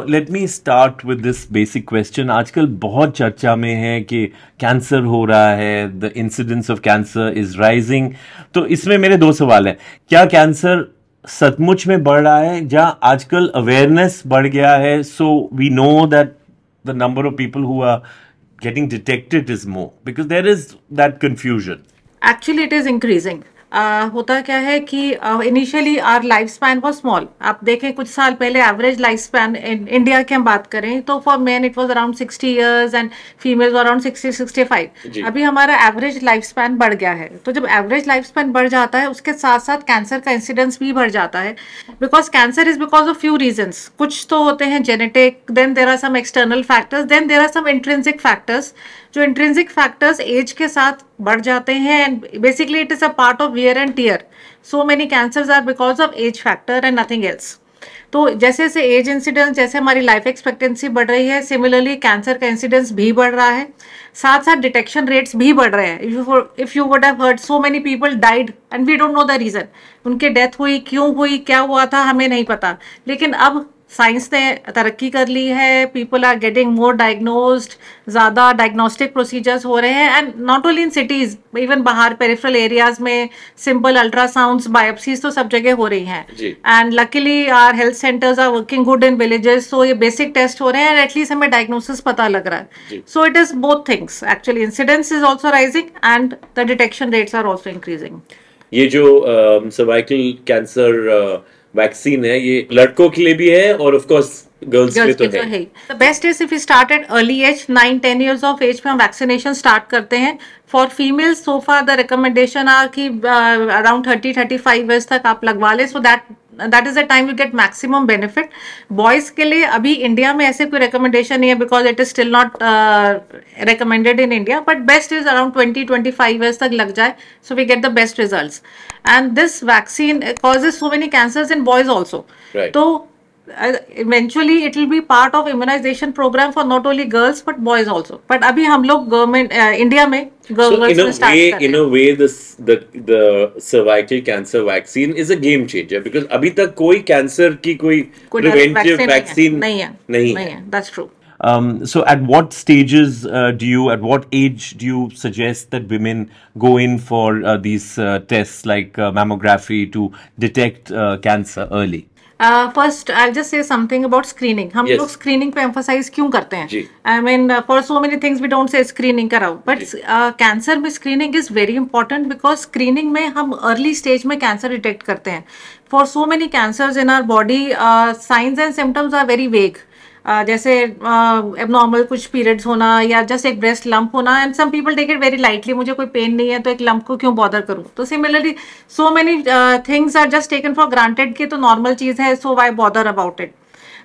Let me start with this basic question. आजकल बहुत चर्चा में है कि कैंसर हो रहा है, the incidence of cancer is rising. तो इसमें मेरे दो सवाल हैं. क्या कैंसर सचमुच में बढ़ रहा है, जहाँ आजकल अवेयरनेस बढ़ गया है, so we know that the number of people who are getting detected is more, because there is that confusion. Actually, it is increasing. होता क्या है कि initially our life span was small. आप देखें कुछ साल पहले average life span in India की हम बात करें तो for men it was around 60 years and females around 60-65. अभी हमारा एवरेज लाइफ स्पैन बढ़ गया है. तो जब एवरेज लाइफ स्पैन बढ़ जाता है उसके साथ साथ कैंसर का इंसिडेंस भी बढ़ जाता है, because cancer is because of few reasons. कुछ तो होते हैं genetic, then there are some external factors, then there are some intrinsic factors. जो इंट्रिंसिक फैक्टर्स एज के साथ बढ़ जाते हैं and basically it is a part of wear and tear. So many cancers are because of age factor and nothing else. तो जैसे जैसे as incidence, जैसे हमारी लाइफ एक्सपेक्टेंसी बढ़ रही है, सिमिलरली कैंसर का इंसिडेंस भी बढ़ रहा है. साथ साथ डिटेक्शन रेट्स भी बढ़ रहे हैं. If you would have heard, so many people died and we don't know the reason. उनकी डेथ हुई, क्यों हुई, क्या हुआ था, हमें नहीं पता. लेकिन अब साइंस ने तरक्की कर ली है. People are getting more diagnosed, ज़्यादा डायग्नोस्टिक प्रोसीजर्स हो रहे हैं. And not only in cities, even बाहर पेरिफेरल एरियाज में सिंपल अल्ट्रासाउंड्स, बायोप्सीज तो सब जगह हो रही हैं. And luckily our health centres are working good in villages. So ये बेसिक टेस्ट हो रहे हैं एंड एटलीस्ट हमें डायग्नोसिस पता लग रहा है. So it is both things actually. Incidence is also rising and the detection rates are also increasing. ये जो सर्वाइकल कैंसर वैक्सीन है, ये लड़कों के लिए भी है और ऑफ कोर्स गर्ल्स के लिए तो है. The best is if you start at early age, 9-10 years of age पे हम वैक्सीनेशन स्टार्ट करते हैं. For females so far the recommendation are कि अराउंड 30-35 इयर्स तक आप लगवा ले. So that is the time you get maximum benefit. Boys के लिए अभी इंडिया में ऐसे कोई रिकमेंडेशन नहीं है because it is still not recommended in India. But best is around 20-25 years तक लग जाए, so we get the best results. And this vaccine causes so many cancers in boys also. तो eventually it will be part of immunization program for not only girls but boys also. But अभी हम लोग government India में in a way the cervical cancer vaccine is a game changer because अभी तक कोई cancer की कोई preventive vaccine नहीं है. That's true. So at what stages at what age do you suggest that women go in for these tests like mammography to detect cancer early? First I just say something about screening. हम लोग screening पे emphasize क्यों करते हैं? I mean for so many things we don't say screening कराओ, but cancer में screening is very important because screening में हम अर्ली स्टेज में कैंसर डिटेक्ट करते हैं. For so many cancers in our body signs and symptoms are very vague. जैसे abnormal कुछ periods होना या जस्ट एक ब्रेस्ट लंप होना and some people take it very lightly. मुझे कोई पेन नहीं है तो एक लंप को क्यों बॉदर करूं. तो similarly so many things are just taken for granted कि तो नॉर्मल चीज़ है, so why bother about it.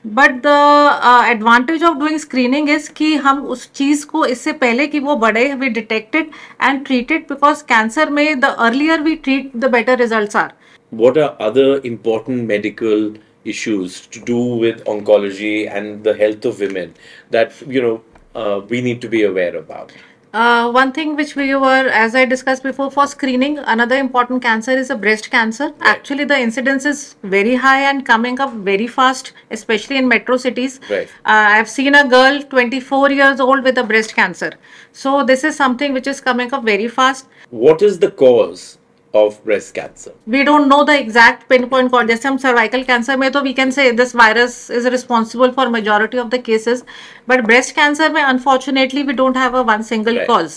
But the advantage of doing screening is कि हम उस चीज़ को इससे पहले कि वो बढ़े we detected and treated, because cancer में the earlier we treat the better results are. What are other important medical issues to do with oncology and the health of women that we need to be aware about? One thing which we were, as I discussed before, for screening, another important cancer is a breast cancer. Right. Actually, the incidence is very high and coming up very fast, especially in metro cities. Right. I've seen a girl 24 years old with a breast cancer. So this is something which is coming up very fast. What is the cause of breast cancer? We don't know the exact pinpoint cause. जैसे हम cervical cancer में तो we can say this virus is responsible for majority of the cases, but breast cancer में unfortunately we don't have a one single cause.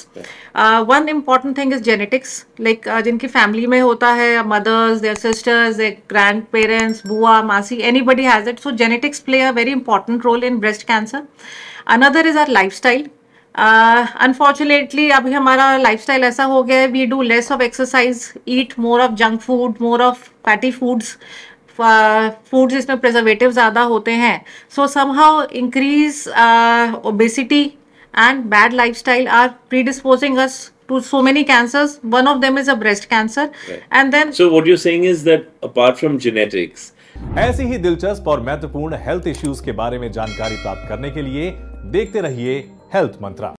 One important thing is genetics. Like जिनकी family में होता है, mothers, their sisters, their grandparents, बुआ, मासी, anybody has it. So genetics play a very important role in breast cancer. Another is our lifestyle. Unfortunately अभी हमारा lifestyle ऐसा हो गया है, we do less of exercise, eat more of junk food, more of fatty foods, foods जिसमें preservative ज़्यादा होते हैं. So somehow increase obesity and bad lifestyle are predisposing us to so many cancers. One of them is a breast cancer. Right. And then so what you're saying is that apart from genetics, ऐसी ही दिलचस्प और महत्वपूर्ण health issues के बारे में जानकारी प्राप्त करने के लिए देखते रहिए हेल्थ मंत्रा.